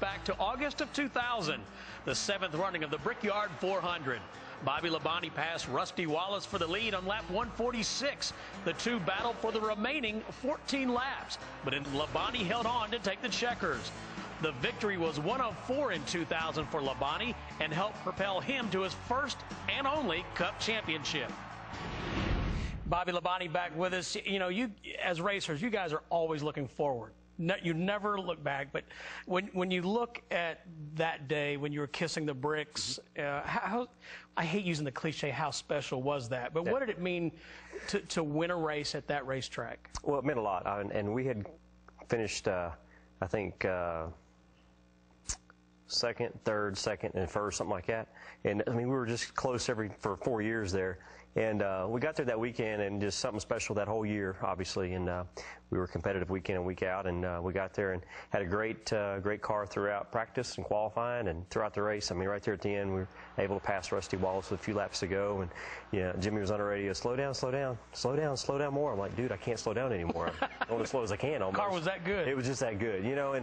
back to August of 2000, the seventh running of the Brickyard 400. Bobby Labonte passed Rusty Wallace for the lead on lap 146. The two battled for the remaining 14 laps, but Labonte held on to take the checkers. The victory was one of four in 2000 for Labonte and helped propel him to his first and only Cup championship. Bobby Labonte back with us. You know, you as racers, you guys are always looking forward. No, you never look back, but when you look at that day when you were kissing the bricks, how I hate using the cliche, how special was that? But what did it mean to win a race at that racetrack? Well, it meant a lot, and we had finished, I think, second, third, second, and first, something like that. And I mean, we were just close for 4 years there. And we got there that weekend, and just something special that whole year, obviously. And we were competitive week in and week out, and we got there and had a great car throughout practice and qualifying and throughout the race. I mean, right there at the end, we were able to pass Rusty Wallace with a few laps to go. And yeah, Jimmy was on the radio, slow down, slow down, slow down, slow down more. I'm like, dude, I can't slow down anymore. I'm going as slow as I can. Almost. The car was that good. It was just that good, you know.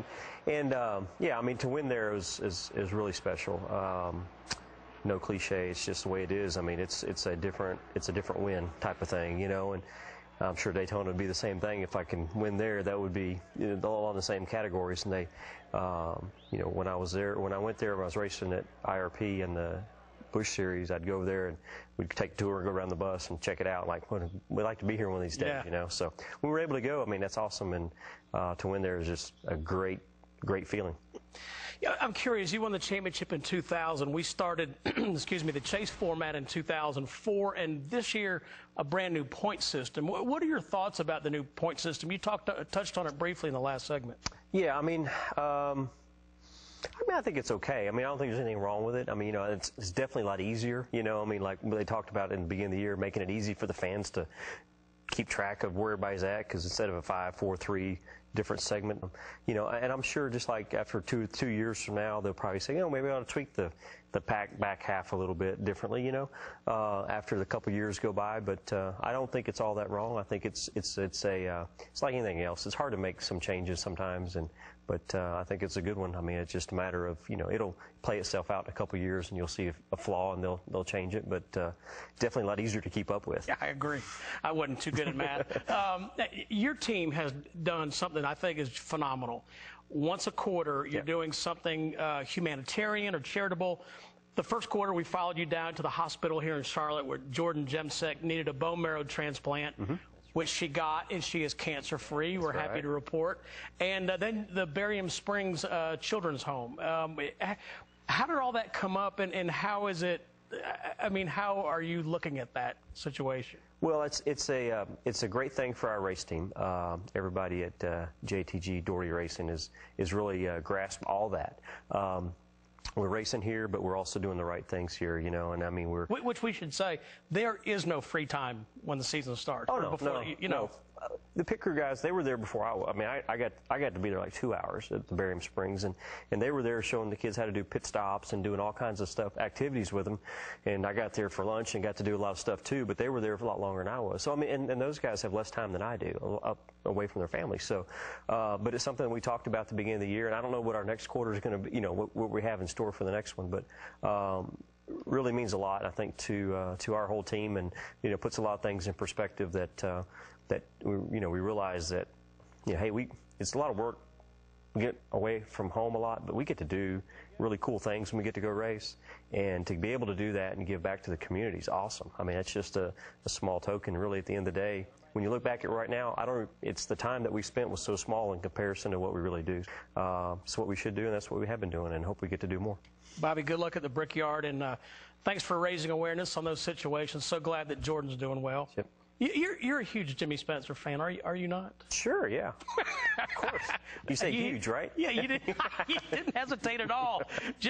And yeah, I mean, to win there is really special. No cliche, it's just the way it is. I mean, it's a different win type of thing, you know, and I'm sure Daytona would be the same thing. If I can win there, that would be, you know, all in the same categories. And they, you know, when I went there, when I was racing at IRP and the Busch Series, I'd go over there and we'd take a tour and go around the bus and check it out. Like, we'd like to be here one of these days, yeah. You know. So we were able to go. I mean, that's awesome, and to win there is just a great feeling. Yeah, I'm curious, you won the championship in 2000. We started, excuse me, the chase format in 2004, and this year, a brand new point system. What are your thoughts about the new point system? You touched on it briefly in the last segment. Yeah, I mean, I think it's okay. I mean, I don't think there's anything wrong with it. I mean, you know, it's definitely a lot easier, you know. I mean, like they talked about in the beginning of the year, making it easy for the fans to keep track of where everybody's at, because instead of a 5, 4, 3 different segment, you know, and I'm sure just like after two years from now, they'll probably say, you know, maybe I ought to tweak the back half a little bit differently, you know, after the couple years go by. But I don't think it's all that wrong. I think it's like anything else. It's hard to make some changes sometimes, but I think it's a good one. I mean, it's just a matter of, you know, it'll play itself out in a couple years, and you'll see a flaw, and they'll change it. But definitely a lot easier to keep up with. Yeah, I agree. I wasn't too good at math. Your team has done something I think is phenomenal. Once a quarter, you're doing something humanitarian or charitable. The first quarter, we followed you down to the hospital here in Charlotte where Jordan Jemsek needed a bone marrow transplant, which she got, and she is cancer-free. We're happy to report. And then the Barium Springs Children's Home. How did all that come up, and how is it, I mean, how are you looking at that situation? Well, it's a great thing for our race team. Everybody at JTG Doherty Racing is really grasped all that. We're racing here, but we're also doing the right things here, you know. And I mean, which we should say, there is no free time when the season starts. Oh no, before, no, you know. no. The pit crew guys, they were there before I was. I mean, I got to be there like 2 hours at the Barium Springs, and they were there showing the kids how to do pit stops and doing all kinds of stuff, activities with them. And I got there for lunch and got to do a lot of stuff too, but they were there for a lot longer than I was. So I mean, and those guys have less time than I do, away from their families. So, but it's something we talked about at the beginning of the year, and I don't know what our next quarter is going to be, you know, what we have in store for the next one, but really means a lot, I think, to our whole team, and you know, puts a lot of things in perspective that we realize that, you know, hey, it's a lot of work. We get away from home a lot, but we get to do really cool things when we get to go race, and to be able to do that and give back to the community is awesome. I mean, it's just a small token, really. At the end of the day, when you look back at right now, it's the time that we spent was so small in comparison to what we really do. It's what we should do, and that's what we have been doing, and hope we get to do more. Bobby, good luck at the Brickyard, and thanks for raising awareness on those situations. So glad that Jordan's doing well. Yep. You're a huge Jimmy Spencer fan, are you not? Sure, yeah. Of course. You say huge, right? Yeah, you didn't hesitate at all. Jimmy